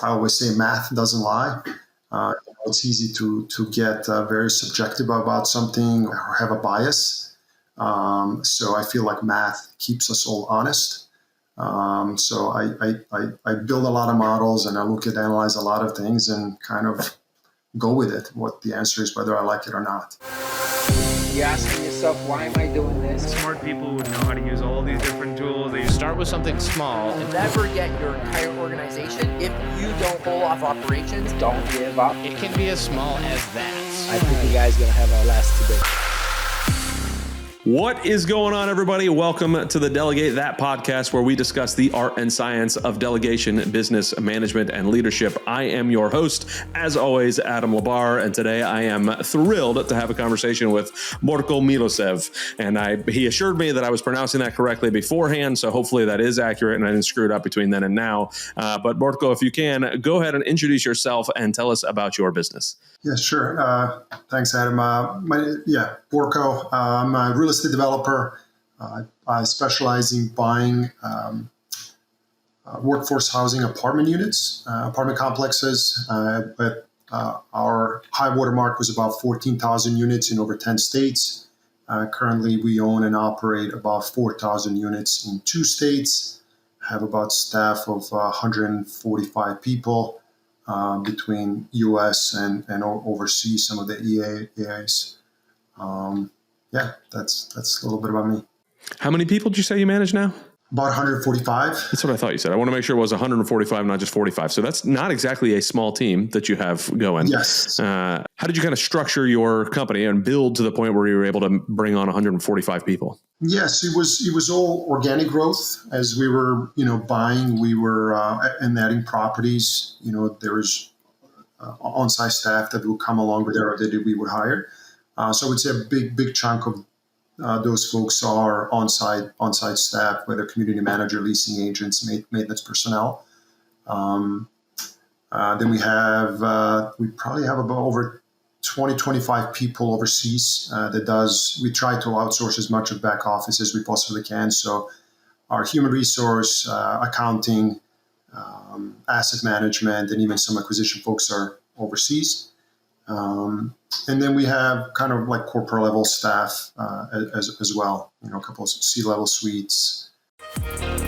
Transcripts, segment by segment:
I always say math doesn't lie. It's easy to get very subjective about something or have a bias. So I feel like math keeps us all honest. So I build a lot of models and I analyze a lot of things and kind of go with it. What the answer is, whether I like it or not. You're asking yourself, why am I doing this? Smart people would know how to use all these different tools. You start with something small. You'll never get your entire organization if you don't pull off operations. Don't give up. It can be as small as that. I think you guys are going to have our last debate. What is going on, everybody? Welcome to the Delegate That podcast, where we discuss the art and science of delegation, business management, and leadership. I am your host, as always, Adam Labar, and today I am thrilled to have a conversation with Borko Milosev. And he assured me that I was pronouncing that correctly beforehand, so hopefully that is accurate and I didn't screw it up between then and now. But Borko, if you can, go ahead and introduce yourself and tell us about your business. Yeah, sure. Thanks, Adam. Borko. I'm a real estate developer. I specialize in buying workforce housing apartment units, apartment complexes. But our high watermark was about 14,000 units in over 10 states. Currently, we own and operate about 4,000 units in 2 states. Have about staff of 145 people. Between U.S. and overseas, some of the EAs. That's a little bit about me. How many people did you say you manage now? About 145. That's what I thought you said. I want to make sure it was 145, not just 45. So that's not exactly a small team that you have going. Yes. How did you kind of structure your company and build to the point where you were able to bring on 145 people? Yes, it was all organic growth. As we were, buying, we were and adding properties. There was on-site staff that would come along with there that we would hire. So I would say a big chunk of those folks are on-site staff, whether community manager, leasing agents, maintenance personnel. Then we probably have about over 25 people overseas we try to outsource as much of back office as we possibly can. So our human resource, accounting, asset management, and even some acquisition folks are overseas. And then we have kind of like corporate level staff as well, a couple of C-level suites.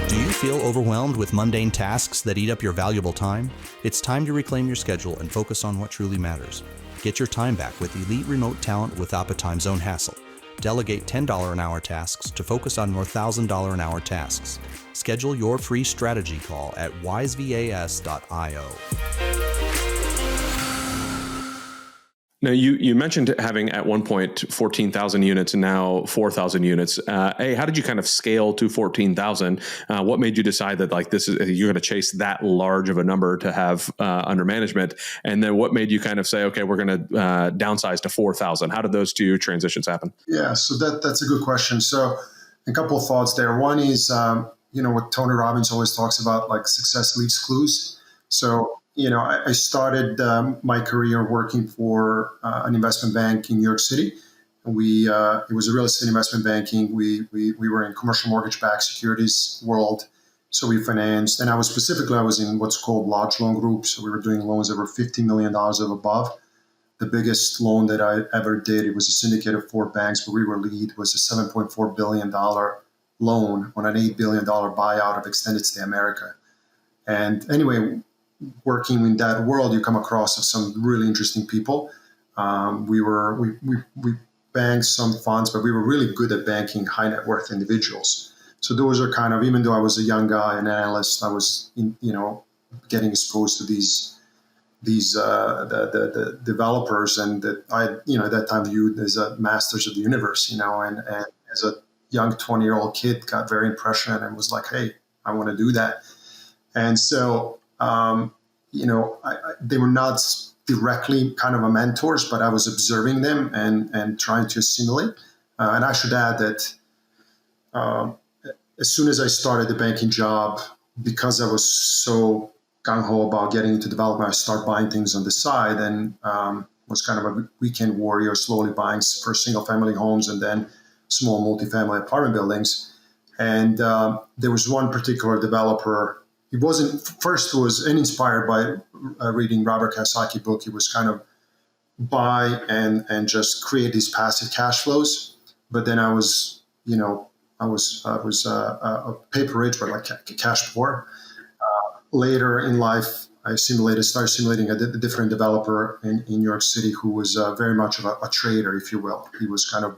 Do you feel overwhelmed with mundane tasks that eat up your valuable time? It's time to reclaim your schedule and focus on what truly matters. Get your time back with elite remote talent without the time zone hassle. Delegate $10 an hour tasks to focus on your $1,000 an hour tasks. Schedule your free strategy call at wisevas.io. Now, you mentioned having at one point 14,000 units and now 4,000 units. How did you kind of scale to 14,000? What made you decide that you're going to chase that large of a number to have under management? And then what made you kind of say, okay, we're going to downsize to 4,000? How did those two transitions happen? Yeah, so that's a good question. So a couple of thoughts there. One is, what Tony Robbins always talks about, like success leaves clues. So I started my career working for an investment bank in New York City. It was a real estate investment banking. We were in commercial mortgage-backed securities world. So we financed, and I was in what's called large loan groups. So we were doing loans that were $50 million or above. The biggest loan that I ever did, it was a syndicate of 4 banks, but we were lead, was a $7.4 billion loan on an $8 billion buyout of extended stay America. And anyway, working in that world, you come across some really interesting people. We banked some funds, but we were really good at banking high net worth individuals. So those are kind of, even though I was a young guy, an analyst, I was, getting exposed to the developers, and that I, at that time viewed as a masters of the universe, and as a young 20-year-old kid, got very impressioned and was like, hey, I want to do that. And so, they were not directly kind of a mentors, but I was observing them and trying to assimilate. And I should add that as soon as I started the banking job, because I was so gung-ho about getting into development, I started buying things on the side and was kind of a weekend warrior, slowly buying first single-family homes and then small multifamily apartment buildings. And there was one particular developer it wasn't, first was inspired by reading Robert Kiyosaki book. It was kind of buy and just create these passive cash flows. But then I was, I was paper rich, but like cash poor. Later in life, I started simulating a different developer in New York City who was very much of a trader, if you will. He was kind of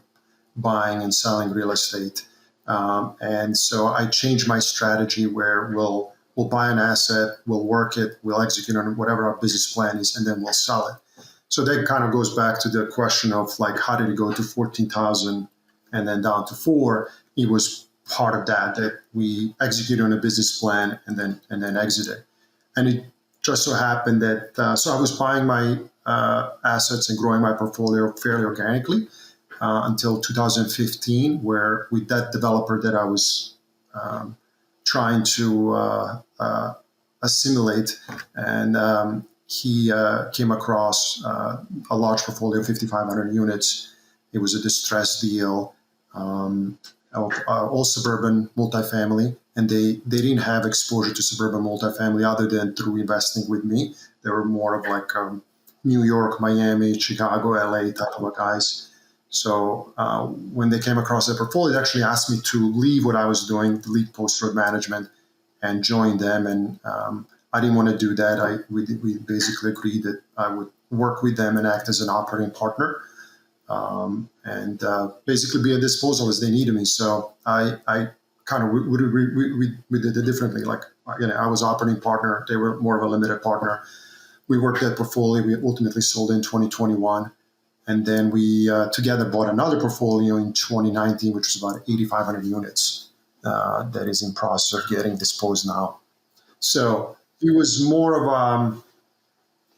buying and selling real estate. And so I changed my strategy where we'll buy an asset, we'll work it, we'll execute on whatever our business plan is, and then we'll sell it. So that kind of goes back to the question of like, how did it go to 14,000 and then down to 4? It was part of that we executed on a business plan and then exited. And it just so happened that, so I was buying my assets and growing my portfolio fairly organically until 2015, where with that developer that I was trying to assimilate, and he came across a large portfolio of 5,500 units. It was a distressed deal, all suburban multifamily, and they didn't have exposure to suburban multifamily other than through investing with me. They were more of like New York, Miami, Chicago, LA type of guys. So when they came across their portfolio, they actually asked me to leave what I was doing, leave post-road management, and join them. And I didn't want to do that. We basically agreed that I would work with them and act as an operating partner, and basically be at disposal as they needed me. So I kind of we did it differently. Like, I was operating partner; they were more of a limited partner. We worked that portfolio. We ultimately sold in 2021. And then we together bought another portfolio in 2019, which was about 8,500 units that is in process of getting disposed now. So it was more of,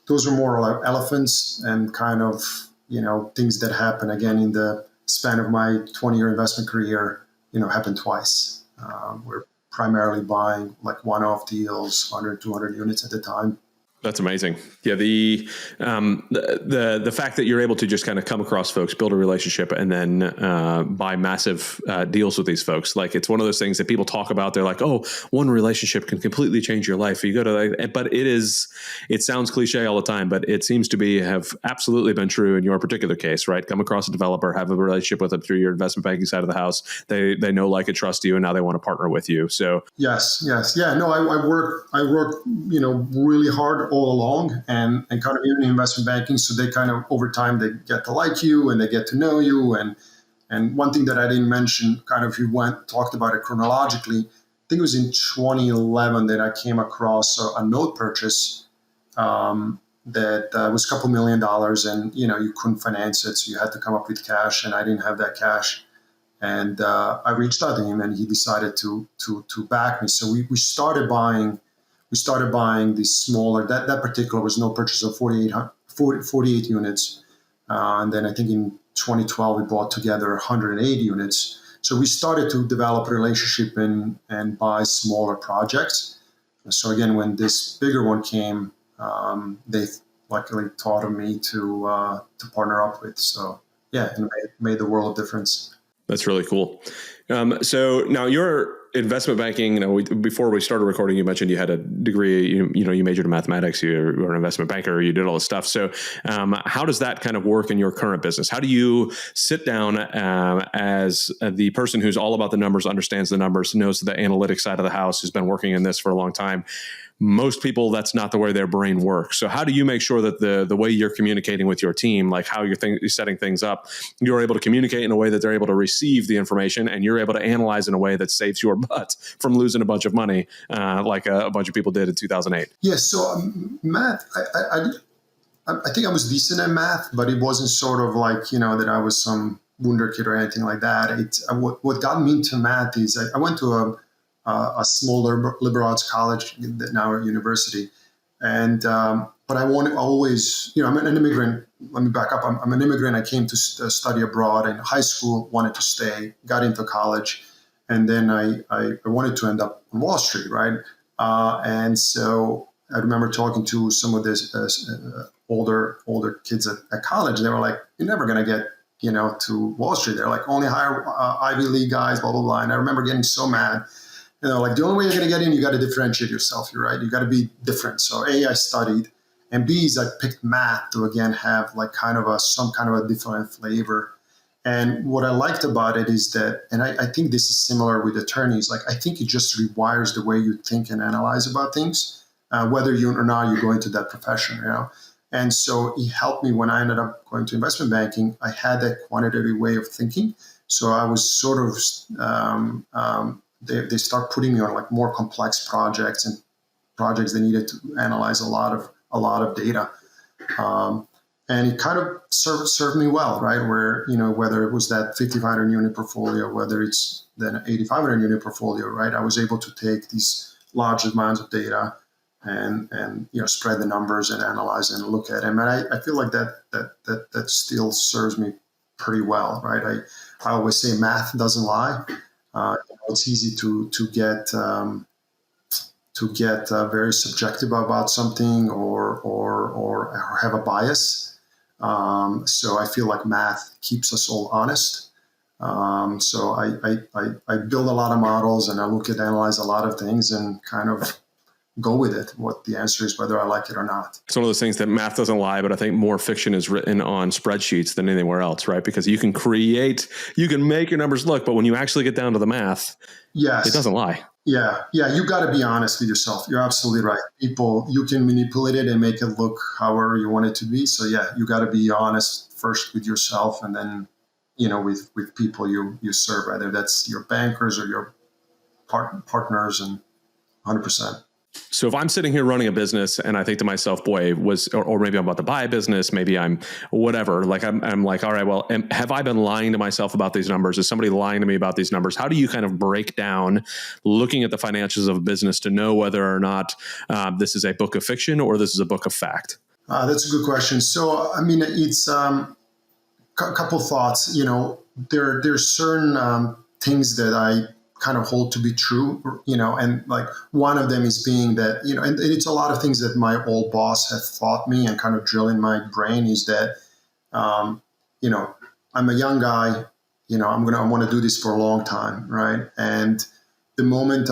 those were more like elephants and kind of, things that happen again in the span of my 20-year investment career, happened twice. We're primarily buying like one-off deals, 100, 200 units at a time. That's amazing. Yeah, the fact that you're able to just kind of come across folks, build a relationship, and then buy massive deals with these folks. Like, it's one of those things that people talk about. They're like, "Oh, one relationship can completely change your life." You go to, but it sounds cliche all the time, but it seems to have absolutely been true in your particular case, right? Come across a developer, have a relationship with them through your investment banking side of the house. They know, like, and trust you, and now they want to partner with you. So yes, yeah. No, I work, really hard all along, and kind of in investment banking. So they kind of, over time, they get to like you and they get to know you. And one thing that I didn't mention, kind of, talked about it chronologically. I think it was in 2011 that I came across a note purchase that was a couple $1 million, and you couldn't finance it, so you had to come up with cash, and I didn't have that cash. And I reached out to him, and he decided to back me. So we started buying. We started buying these smaller, that particular was no purchase of 48 units. And then I think in 2012, we bought together 180 units. So we started to develop a relationship and buy smaller projects. So again, when this bigger one came, they luckily thought of me to partner up with. So yeah, it made the world of difference. That's really cool. So now your investment banking, before we started recording, you mentioned you had a degree, you majored in mathematics, you were an investment banker, you did all this stuff. So how does that kind of work in your current business? How do you sit down as the person who's all about the numbers, understands the numbers, knows the analytics side of the house, who's been working in this for a long time? Most people, that's not the way their brain works. So how do you make sure that the way you're communicating with your team, like how you're setting things up, you're able to communicate in a way that they're able to receive the information, and you're able to analyze in a way that saves your butt from losing a bunch of money, like a bunch of people did in 2008? Yes. So math, I think I was decent at math, but it wasn't sort of like, that I was some wonder kid or anything like that. What got me into math is I went to a smaller liberal arts college, now a university. And, but I always, I'm an immigrant. Let me back up. I'm an immigrant. I came to study abroad in high school, wanted to stay, got into college. And then I wanted to end up on Wall Street, right? And so I remember talking to some of this older kids at college. They were like, "You're never going to get, to Wall Street." They're like, "Only hire Ivy League guys, blah, blah, blah." And I remember getting so mad. like the only way you're going to get in, you got to differentiate yourself. You're right. You got to be different. So A, I studied, and B is I picked math to again have like kind of some kind of a different flavor. And what I liked about it is that, and I think this is similar with attorneys, like I think it just rewires the way you think and analyze about things, whether you or not you go into that profession, And so it helped me when I ended up going to investment banking. I had that quantitative way of thinking. So I was sort of, they start putting me on like more complex projects and projects that needed to analyze a lot of data. And it kind of served me well, right? Where, whether it was that 5,500 unit portfolio, whether it's then 8,500 unit portfolio, right? I was able to take these large amounts of data and spread the numbers and analyze and look at them. And I feel like that still serves me pretty well, right? I always say math doesn't lie. It's easy to get very subjective about something or have a bias. So I feel like math keeps us all honest. So I build a lot of models and I analyze a lot of things and kind of go with it. What the answer is, whether I like it or not. It's one of those things that math doesn't lie, but I think more fiction is written on spreadsheets than anywhere else, right? Because you can make your numbers look, but when you actually get down to the math, yes, it doesn't lie. Yeah. You got to be honest with yourself. You're absolutely right. People, you can manipulate it and make it look however you want it to be. So yeah, you got to be honest first with yourself, and then, with people you serve, whether that's your bankers or your partners, and 100%. So if I'm sitting here running a business and I think to myself, boy, or maybe I'm about to buy a business, maybe I'm whatever, like I'm like, all right, well, have I been lying to myself about these numbers? Is somebody lying to me about these numbers? How do you kind of break down looking at the financials of a business to know whether or not this is a book of fiction or this is a book of fact? That's a good question. So, I mean, it's a couple thoughts. There's certain things that I kind of hold to be true, and like one of them is being that, and it's a lot of things that my old boss had taught me and kind of drill in my brain is that, I'm a young guy, I want to do this for a long time. Right. And the moment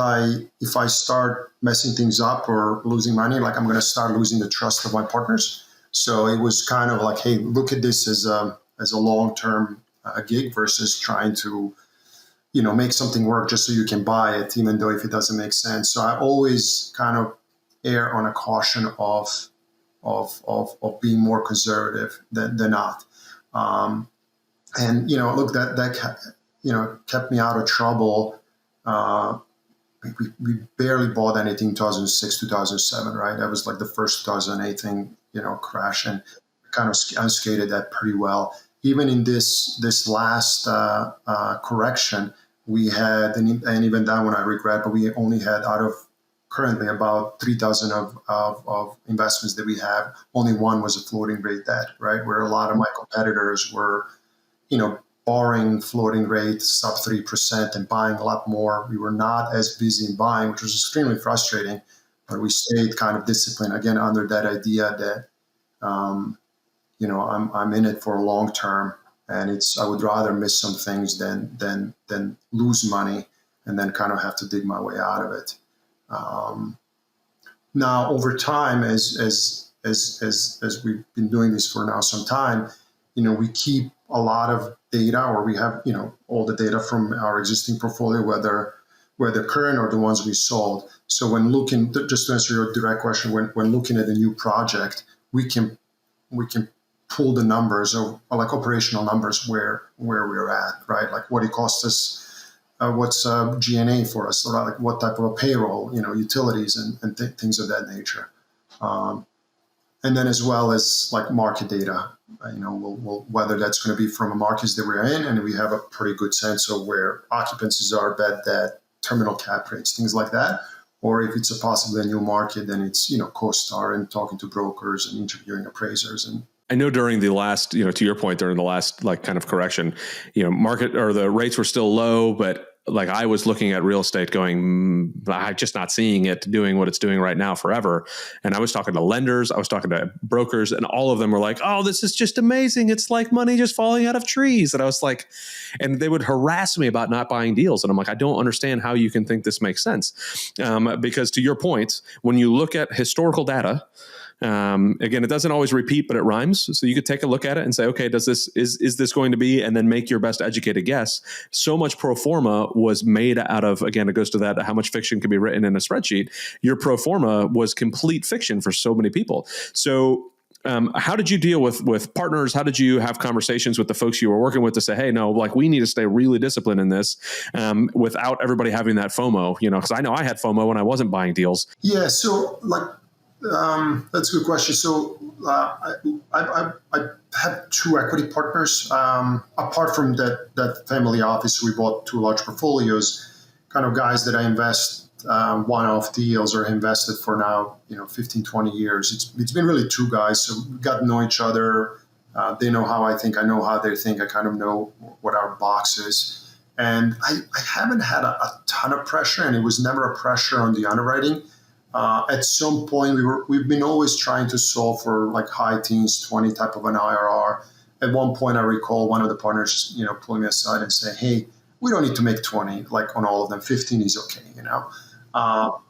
if I start messing things up or losing money, like I'm going to start losing the trust of my partners. So it was kind of like, hey, look at this as a long-term gig versus trying to, make something work just so you can buy it, even though if it doesn't make sense. So I always kind of err on a caution of being more conservative than not. And look, that kept me out of trouble. We barely bought anything 2006, 2007, right? That was like the first 2008 thing, crash, and kind of unscathed that pretty well. Even in this last correction, we had, and even that one I regret, but we only had out of currently about 3,000 of investments that we have, only one was a floating rate debt, right? Where a lot of my competitors were, borrowing floating rate sub 3% and buying a lot more. We were not as busy in buying, which was extremely frustrating, but we stayed kind of disciplined, again, under that idea that, I'm in it for a long term, and I would rather miss some things than lose money and then kind of have to dig my way out of it. Now, over time, as we've been doing this for now some time, we keep a lot of data, or we have all the data from our existing portfolio, whether current or the ones we sold. So when looking, just to answer your direct question, when looking at a new project, we can pull the numbers or like operational numbers where we're at, right? Like what it costs us, what's G&A for us, so like what type of a payroll, utilities and things of that nature. And then as well as like market data, we'll whether that's going to be from a markets that we're in, and we have a pretty good sense of where occupancies are, bad debt, terminal cap rates, things like that. Or if it's possibly a new market, then it's, CoStar and talking to brokers and interviewing appraisers. And I know during the last, to your point, during the last like kind of correction, market or the rates were still low, but like I was looking at real estate going, I'm just not seeing it doing what it's doing right now forever. And I was talking to lenders, I was talking to brokers, and all of them were like, oh, this is just amazing. It's like money just falling out of trees. And I was like, and they would harass me about not buying deals. And I'm like, I don't understand how you can think this makes sense. Because to your point, when you look at historical data, again, it doesn't always repeat, but it rhymes. So you could take a look at it and say, okay, is this going to be, and then make your best educated guess. So much pro forma was made out of, again, it goes to that, how much fiction can be written in a spreadsheet. Your pro forma was complete fiction for so many people. So how did you deal with partners? How did you have conversations with the folks you were working with to say, hey, no, like we need to stay really disciplined in this without everybody having that FOMO, because I know I had FOMO when I wasn't buying deals. Yeah. So that's a good question. So I had two equity partners. Apart from that family office, we bought two large portfolios, kind of guys that I invest one-off deals or invested for now, 15, 20 years. It's been really two guys. So we got to know each other. They know how I think. I know how they think. I kind of know what our box is. And I haven't had a ton of pressure, and it was never a pressure on the underwriting. At some point, we've been always trying to solve for like high teens, 20 type of an IRR. At one point, I recall one of the partners, pulling me aside and saying, "Hey, we don't need to make 20 like on all of them. 15 is okay."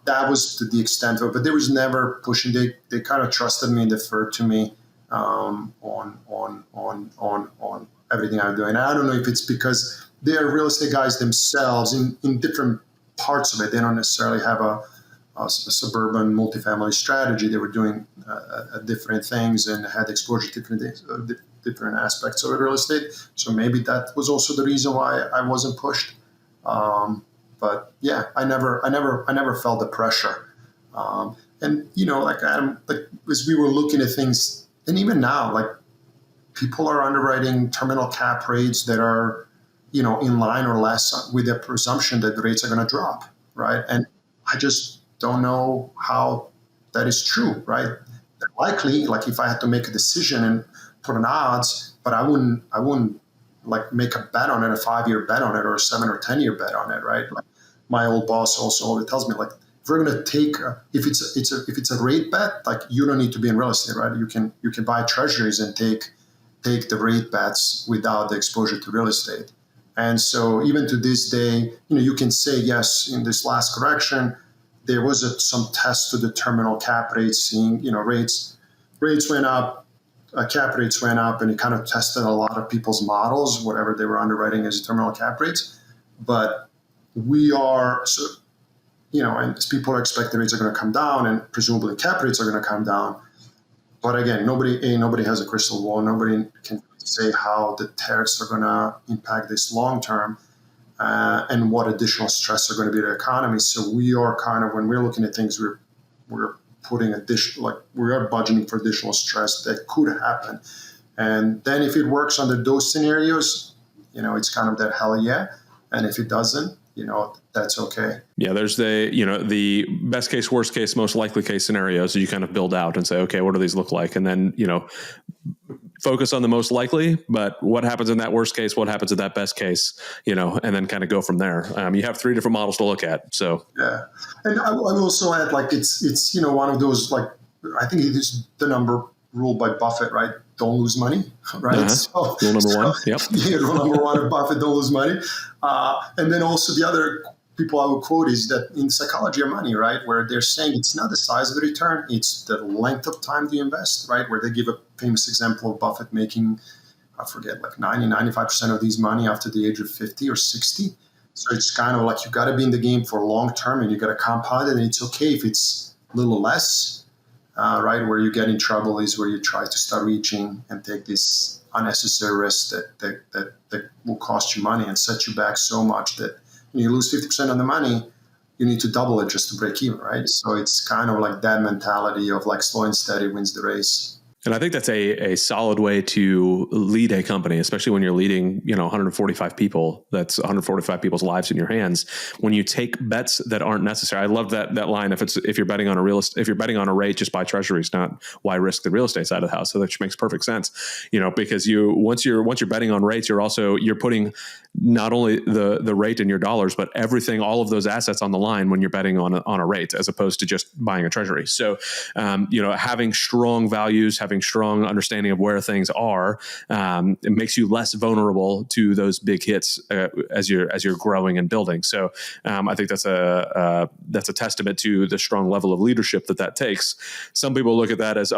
That was to the extent of it, but there was never pushing. They kind of trusted me and deferred to me on everything I'm doing. I don't know if it's because they're real estate guys themselves in different parts of it. They don't necessarily have a suburban multifamily strategy. They were doing different things and had exposure to different aspects of real estate. So maybe that was also the reason why I wasn't pushed. But yeah, I never felt the pressure. And like Adam, like as we were looking at things, and even now, like people are underwriting terminal cap rates that are, in line or less with the presumption that the rates are going to drop, right? And I just don't know how that is true, right? Likely, like if I had to make a decision and put an odds, but I wouldn't like make a bet on it, a 5-year bet on it, or a 7 or 10-year bet on it, right? Like my old boss also always tells me, like, if we're going to take, if it's a rate bet, like you don't need to be in real estate, right? You can buy treasuries and take the rate bets without the exposure to real estate. And so even to this day, you can say, yes, in this last correction, there was some test to the terminal cap rates, seeing, rates went up, cap rates went up, and it kind of tested a lot of people's models, whatever they were underwriting as terminal cap rates. But we are, so, and as people expect the rates are going to come down, and presumably cap rates are going to come down. But again, nobody has a crystal ball. Nobody can say how the tariffs are going to impact this long term. And what additional stress are going to be to the economy. So we are kind of, when we're looking at things, we're putting we are budgeting for additional stress that could happen. And then if it works under those scenarios, it's kind of that hell yeah. And if it doesn't, that's okay. Yeah, there's the best case, worst case, most likely case scenarios. So you kind of build out and say, okay, what do these look like? And then, focus on the most likely, but what happens in that worst case, what happens in that best case, and then kind of go from there. You have 3 different models to look at. So yeah. And I will also add, like, it's one of those, like, I think it is the number rule by Buffett, right? Don't lose money, right? Uh-huh. So, rule number one. Yep. Yeah, rule number one of Buffett, don't lose money. And then also the other people I would quote is that in psychology of money, right, where they're saying it's not the size of the return, it's the length of time you invest, right, where they give a famous example of Buffett making, I forget, like 95% of these money after the age of 50 or 60. So it's kind of like you got to be in the game for long term, and you got to compound it, and it's okay if it's a little less, right? Where you get in trouble is where you try to start reaching and take this unnecessary risk that will cost you money and set you back so much that when you lose 50% of the money, you need to double it just to break even, right? So it's kind of like that mentality of like slow and steady wins the race. And I think that's a solid way to lead a company, especially when you're leading, 145 people. That's 145 people's lives in your hands. When you take bets that aren't necessary, I love that line. If you're betting on if you're betting on a rate, just buy treasuries, not why risk the real estate side of the house. So that makes perfect sense, because once you're betting on rates, you're putting not only the rate in your dollars, but everything, all of those assets on the line when you're betting on a rate, as opposed to just buying a treasury. So, having strong values, having strong understanding of where things are, it makes you less vulnerable to those big hits as you're growing and building. So, I think that's a testament to the strong level of leadership that takes. Some people look at that as,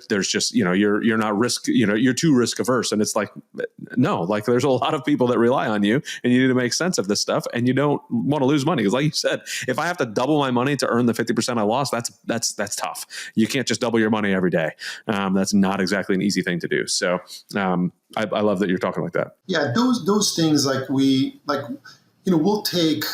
there's just, you're not risk, you're too risk averse, and it's like, no, like there's a lot of people that rely on you, and you need to make sense of this stuff, and you don't want to lose money, because like you said, if I have to double my money to earn the 50% I lost, that's tough. You can't just double your money every day. That's not exactly an easy thing to do. So I love that you're talking like that. Yeah, those things, like we'll take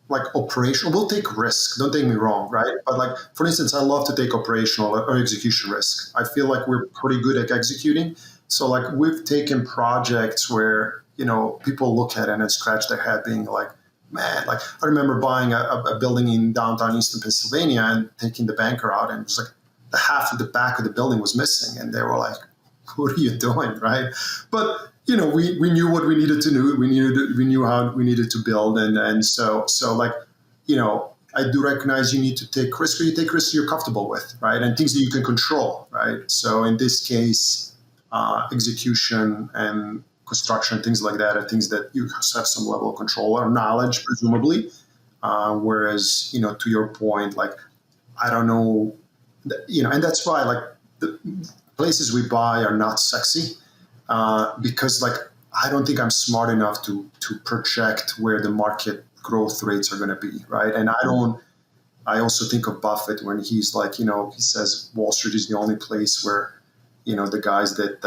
like operational, we'll take risk. Don't take me wrong, right? But like, for instance, I love to take operational or execution risk. I feel like we're pretty good at executing. So like, we've taken projects where, people look at it and scratch their head being like, man, like I remember buying a building in downtown Eastern Pennsylvania and taking the banker out, and it was like the half of the back of the building was missing. And they were like, what are you doing, right? But we knew what we needed to do. We knew how we needed to build, and so like, I do recognize you need to take risks, but you take risks you're comfortable with, right? And things that you can control, right? So in this case, execution and construction, things like that, are things that you have some level of control or knowledge, presumably. Whereas, to your point, like, I don't know, and that's why like the places we buy are not sexy. Because like, I don't think I'm smart enough to project where the market growth rates are going to be, right? And I also think of Buffett when he's like, he says Wall Street is the only place where, the guys that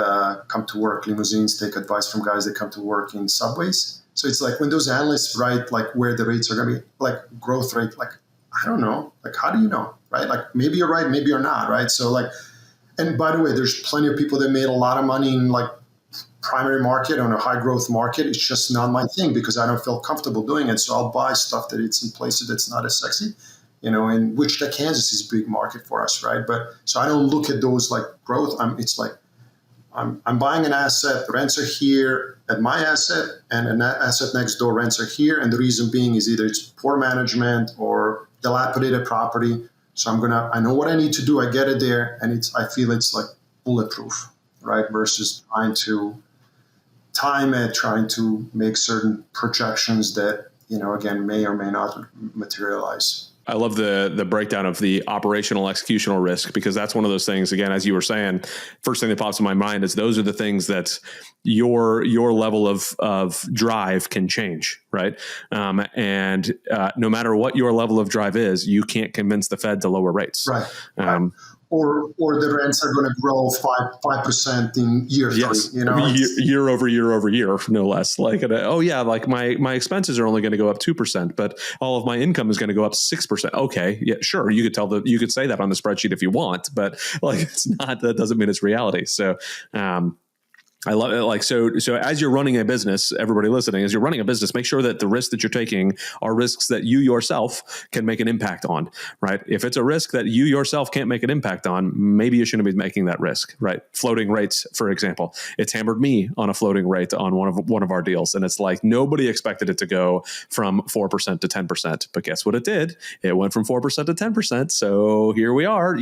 come to work, limousines, take advice from guys that come to work in subways. So it's like when those analysts write like where the rates are going to be, like growth rate, like, I don't know, like, how do you know, right? Like, maybe you're right, maybe you're not, right? So like, and by the way, there's plenty of people that made a lot of money in like primary market on a high growth market. It's just not my thing because I don't feel comfortable doing it. So I'll buy stuff that it's in places that's not as sexy, in Wichita, Kansas is a big market for us, right? But so I don't look at those like growth. It's like I'm buying an asset, rents are here at my asset, and an asset next door, rents are here. And the reason being is either it's poor management or dilapidated property. So I know what I need to do. I get it there, and I feel it's like bulletproof, right? Versus trying to time it, trying to make certain projections that, again, may or may not materialize. I love the breakdown of the operational executional risk, because that's one of those things, again, as you were saying, first thing that pops in my mind is those are the things that your level of drive can change, right? And no matter what your level of drive is, you can't convince the Fed to lower rates. Right. Or the rents are going to grow 5% in year three, year over year, no less. Like, like my expenses are only going to go up 2%, but all of my income is going to go up 6%. Okay, yeah, sure. You could say that on the spreadsheet if you want, but like, it's not. That doesn't mean it's reality. So, I love it. Like, so as you're running a business, everybody listening, as you're running a business, make sure that the risks that you're taking are risks that you yourself can make an impact on, right? If it's a risk that you yourself can't make an impact on, maybe you shouldn't be making that risk, right? Floating rates, for example, it's hammered me on a floating rate on one of our deals. And it's like, nobody expected it to go from 4% to 10%, but guess what it did? It went from 4% to 10%. So here we are,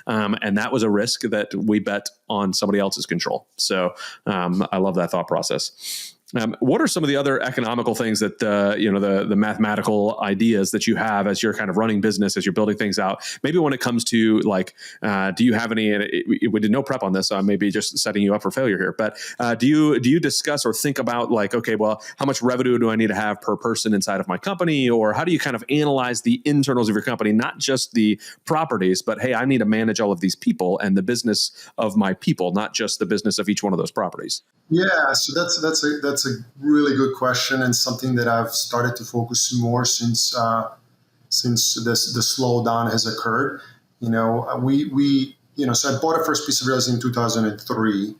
and that was a risk that we bet on somebody else's control. So, I love that thought process. What are some of the other economical things that the mathematical ideas that you have as you're kind of running business, as you're building things out? Maybe when it comes to like, do you have any? We did no prep on this, so I may be just setting you up for failure here. But do you discuss or think about like, okay, well, how much revenue do I need to have per person inside of my company, or how do you kind of analyze the internals of your company, not just the properties, but hey, I need to manage all of these people and the business of my people, not just the business of each one of those properties? Yeah, so that's a really good question, and something that I've started to focus more since the slowdown has occurred. So I bought a first piece of real estate in 2003.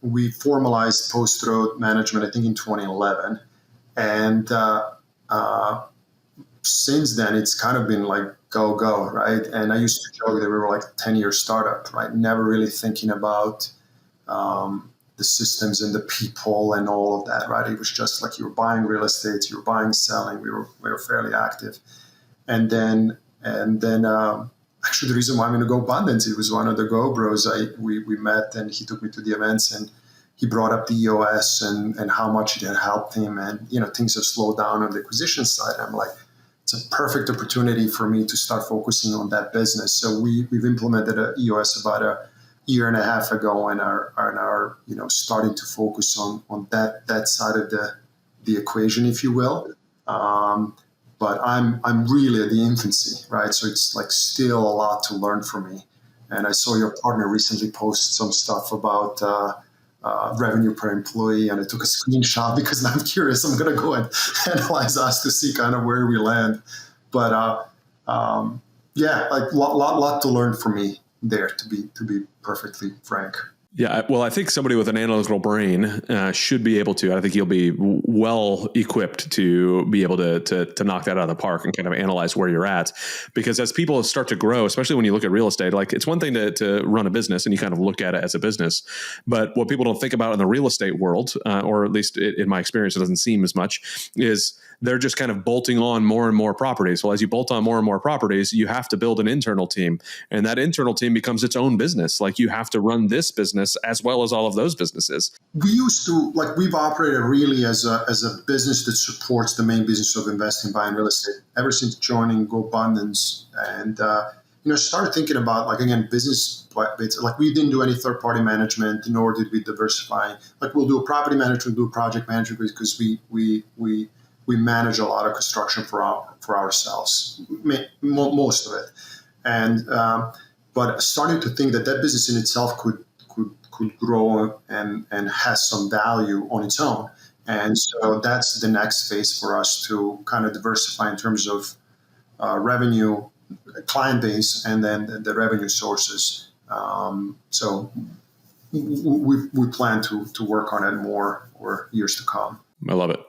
We formalized post-road management, I think, in 2011. And since then, it's kind of been like go, right? And I used to joke that we were like a 10-year startup, right? Never really thinking about the systems and the people and all of that, right? It was just like you were buying real estate, you were buying, selling. We were fairly active. And then actually the reason why I'm going to Go Abundance, it was one of the Go Bros. We met and he took me to the events and he brought up the EOS and how much it had helped him. And, things have slowed down on the acquisition side. I'm like, it's a perfect opportunity for me to start focusing on that business. So we've implemented a EOS about a year and a half ago and are starting to focus on that side of the equation, if you will. But I'm really at the infancy, right? So it's like still a lot to learn for me. And I saw your partner recently post some stuff about revenue per employee, and I took a screenshot because now I'm curious. I'm going to go and analyze us to see kind of where we land. But like lot to learn for me there, to be perfectly frank. Yeah, well, I think somebody with an analytical brain should be able to. I think you'll be well equipped to be able to knock that out of the park and kind of analyze where you're at. Because as people start to grow, especially when you look at real estate, like it's one thing to run a business and you kind of look at it as a business. But what people don't think about in the real estate world, or at least in my experience, it doesn't seem as much, is they're just kind of bolting on more and more properties. Well, as you bolt on more and more properties, you have to build an internal team. And that internal team becomes its own business. Like you have to run this business as well as all of those businesses. We used to, we've operated really as a business that supports the main business of investing, buying real estate, ever since joining Go Abundance. And, started thinking about, again, business, we didn't do any third-party management, nor did we diversify. We'll do a property management, do a project management because we manage a lot of construction for ourselves, most of it. And but starting to think that business in itself could grow and has some value on its own. And so that's the next phase for us to kind of diversify in terms of revenue, client base, and then the revenue sources. So we plan to work on it more for years to come. I love it.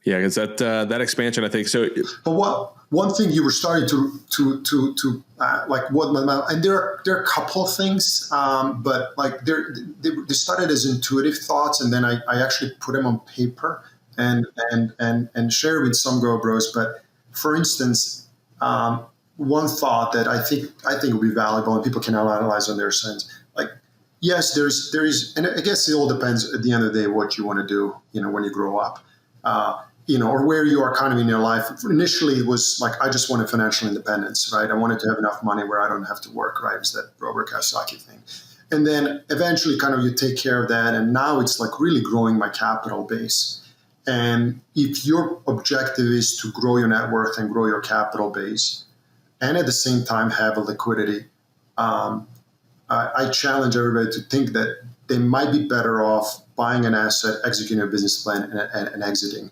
Yeah, because that expansion, I think so. But one thing you were starting to and there are a couple of things, but they started as intuitive thoughts, and then I actually put them on paper and share with some Go Bros. But for instance, one thought that I think would be valuable and people can analyze on their sense, yes, there is, and I guess it all depends at the end of the day what you want to do, when you grow up, or where you are kind of in your life. Initially, it was I just wanted financial independence, right? I wanted to have enough money where I don't have to work, right? It was that Robert Kiyosaki thing. And then eventually kind of you take care of that. And now it's really growing my capital base. And if your objective is to grow your net worth and grow your capital base, and at the same time have a liquidity, I challenge everybody to think that they might be better off buying an asset, executing a business plan, and exiting.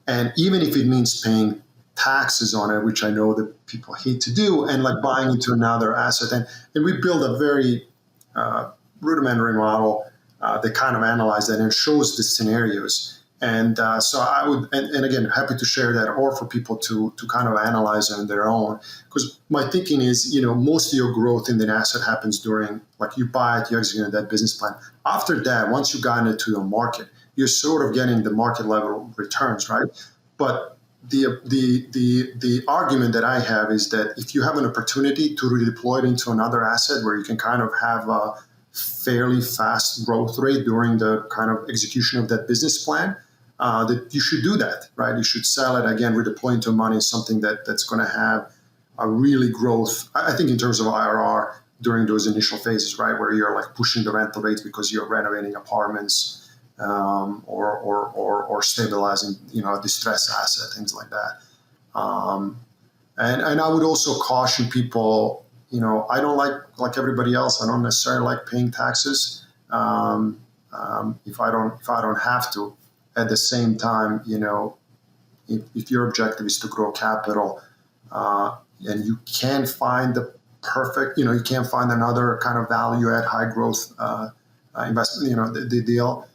And even if it means paying taxes on it, which I know that people hate to do, and buying into another asset. And we build a very rudimentary model that kind of analyzes that and shows the scenarios. And so I would, and again, happy to share that, or for people to kind of analyze on their own. Because my thinking is, most of your growth in the asset happens during, you buy it, you execute that business plan. After that, once you got into the market, you're sort of getting the market level returns, right? But the argument that I have is that if you have an opportunity to redeploy it into another asset where you can kind of have a fairly fast growth rate during the kind of execution of that business plan, that you should do that, right? You should sell it, again, redeploy into money, something that's going to have a really growth, I think, in terms of IRR during those initial phases, right? Where you're pushing the rental rates because you're renovating apartments or stabilizing, a distressed asset, things like that. And I would also caution people, I don't like everybody else, I don't necessarily like paying taxes if I don't have to. At the same time, if your objective is to grow capital and you can find perfect. You can't find another kind of value add high growth investment. The deal.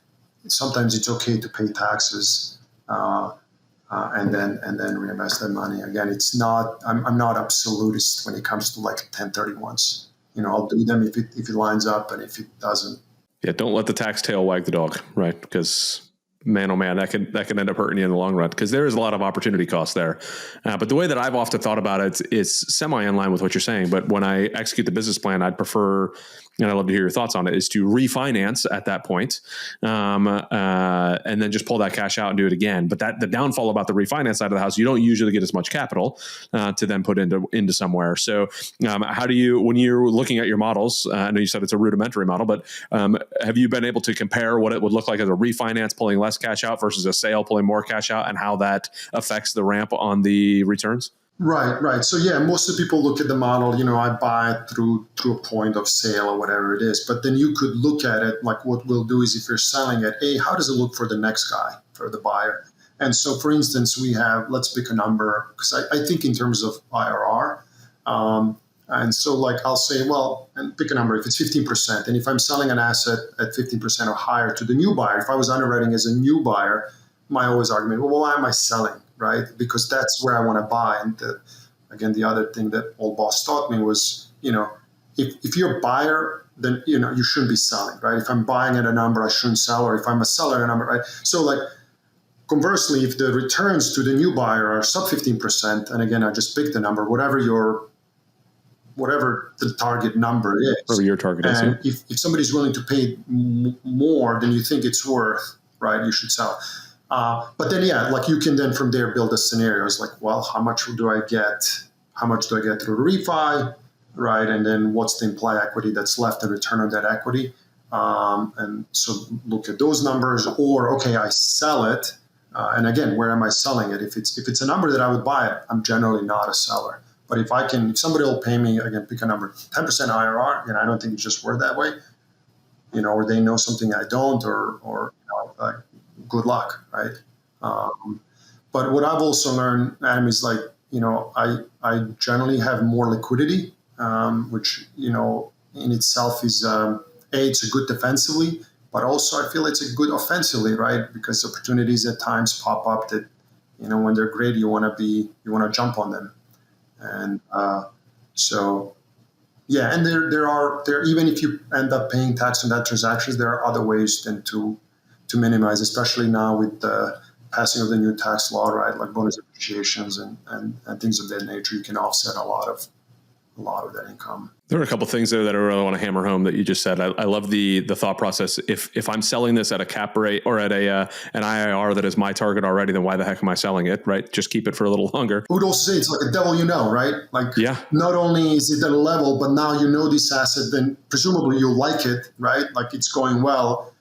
Sometimes it's okay to pay taxes and then reinvest that money. Again, it's not. I'm not absolutist when it comes to like 1031s. I'll do them if it lines up, and if it doesn't. Yeah, don't let the tax tail wag the dog, right? Because man, oh man, that can end up hurting you in the long run, because there is a lot of opportunity cost there. But the way that I've often thought about it is semi in line with what you're saying. But when I execute the business plan, I'd prefer, and I'd love to hear your thoughts on it, is to refinance at that point, and then just pull that cash out and do it again. But the downfall about the refinance side of the house, you don't usually get as much capital to then put into somewhere. So how do you, when you're looking at your models, I know you said it's a rudimentary model, but have you been able to compare what it would look like as a refinance pulling less cash out versus a sale pulling more cash out, and how that affects the ramp on the returns? Right. So yeah, most of the people look at the model, I buy it through a point of sale or whatever it is. But then you could look at it like, what we'll do is, if you're selling it, how does it look for the next guy, for the buyer? And so, for instance, we have, let's pick a number, because I think in terms of IRR. And so like I'll say, well, and pick a number, if it's 15%, and if I'm selling an asset at 15% or higher to the new buyer, if I was underwriting as a new buyer, my always argument, well, why am I selling? Right? Because that's where I want to buy. And the other thing that old boss taught me was, if you're a buyer, then, you shouldn't be selling, right? If I'm buying at a number, I shouldn't sell, or if I'm a seller at a number, right? So like, conversely, if the returns to the new buyer are sub 15%, and again, I just picked the number, whatever the target number is. Whatever your target is. And if somebody's willing to pay more than you think it's worth, right, you should sell. But then, like you can then from there build a scenario. It's like, well, how much do I get? How much do I get through refi, right? And then what's the implied equity that's left in return on that equity? And so look at those numbers. Or, okay, I sell it. And again, where am I selling it? If it's a number that I would buy it, I'm generally not a seller. But if somebody will pay me, again, pick a number, 10% IRR, and I don't think it's just worth that way, or they know something I don't, or good luck, right? But what I've also learned, Adam, is like, I generally have more liquidity, which, in itself is, it's a good defensively, but also I feel it's a good offensively, right? Because opportunities at times pop up that, when they're great, you want to jump on them. And so, yeah, and there are even if you end up paying tax on that transactions, there are other ways then to minimize, especially now with the passing of the new tax law, right? Like bonus depreciations and things of that nature. You can offset a lot of that income. There are a couple of things there that I really want to hammer home that you just said. I love the thought process. If I'm selling this at a cap rate or at an IRR that is my target already, then why the heck am I selling it, right? Just keep it for a little longer. I would also say it's like a devil right? Like, yeah. Not only is it at a level, but now this asset, then presumably you'll like it, right? Like it's going well.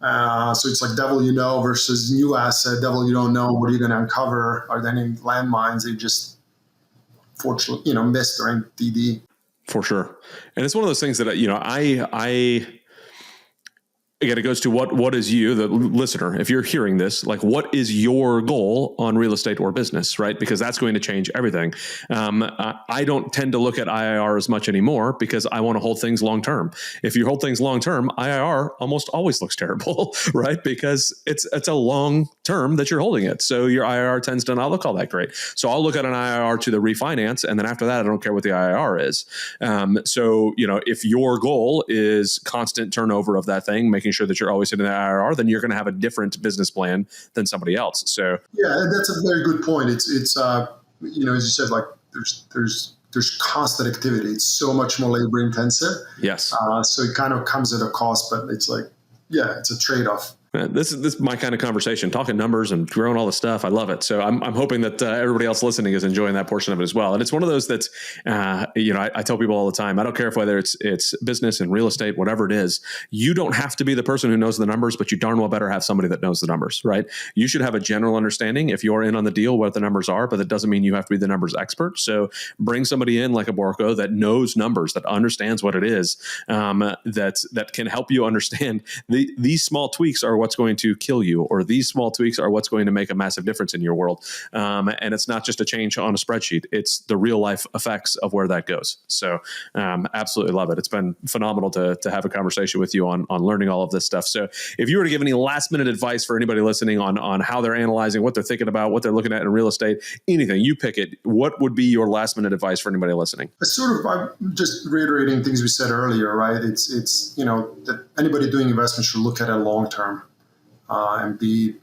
So it's like devil versus new asset, devil you don't know. What are you going to uncover? Are there any landmines that you just fortunately, missed during DD? For sure. And it's one of those things that, again, it goes to what is you, the listener, if you're hearing this, like what is your goal on real estate or business, right? Because that's going to change everything. I don't tend to look at IRR as much anymore because I want to hold things long-term. If you hold things long-term, IRR almost always looks terrible, right? Because it's a long term that you're holding it. So your IRR tends to not look all that great. So I'll look at an IRR to the refinance. And then after that, I don't care what the IRR is. So, if your goal is constant turnover of that thing, making sure that you're always hitting the IRR, then you're going to have a different business plan than somebody else. So yeah, that's a very good point. It's as you said, like there's constant activity. It's so much more labor intensive. Yes. So it kind of comes at a cost, but it's like, yeah, it's a trade-off. This is my kind of conversation, talking numbers and growing all the stuff. I love it. So I'm hoping that everybody else listening is enjoying that portion of it as well. And it's one of those that's, I tell people all the time, I don't care if whether it's business and real estate, whatever it is, you don't have to be the person who knows the numbers, but you darn well better have somebody that knows the numbers, right? You should have a general understanding if you're in on the deal, what the numbers are, but that doesn't mean you have to be the numbers expert. So bring somebody in like a Borko that knows numbers, that understands what it is, that can help you understand these small tweaks are what what's going to kill you, or these small tweaks are what's going to make a massive difference in your world. And it's not just a change on a spreadsheet. It's the real life effects of where that goes. So absolutely love it. It's been phenomenal to have a conversation with you on learning all of this stuff. So if you were to give any last minute advice for anybody listening on how they're analyzing, what they're thinking about, what they're looking at in real estate, anything, you pick it. What would be your last minute advice for anybody listening? I'm just reiterating things we said earlier, right? It's that anybody doing investment should look at it long term and be,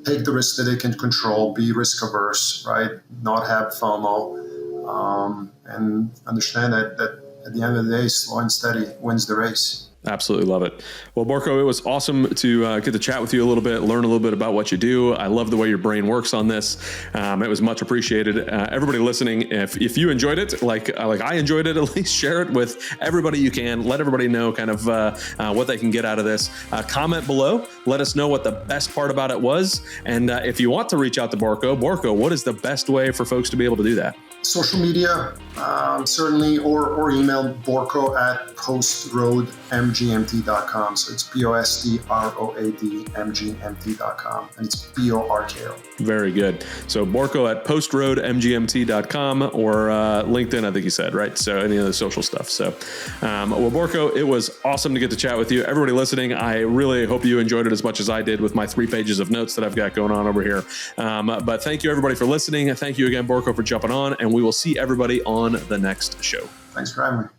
take the risks that they can control, be risk averse, right? Not have FOMO, and understand that at the end of the day, slow and steady wins the race. Absolutely love it. Well, Borko, it was awesome to get to chat with you a little bit, learn a little bit about what you do. I love the way your brain works on this. It was much appreciated. Everybody listening, if you enjoyed it, like I enjoyed it, at least share it with everybody you can. Let everybody know kind of what they can get out of this. Comment below. Let us know what the best part about it was. And if you want to reach out to Borko, what is the best way for folks to be able to do that? Social media, certainly, or email borko@postroadmgmt.com. So it's BOSTROADMGMT.com, and it's BORKO. Very good. So Borko@postroadmgmt.com or LinkedIn, I think you said, right? So any of the social stuff. So, well, Borko, it was awesome to get to chat with you. Everybody listening, I really hope you enjoyed it as much as I did with my 3 pages of notes that I've got going on over here. But thank you, everybody, for listening. Thank you again, Borko, for jumping on, and we will see everybody on the next show. Thanks for having me.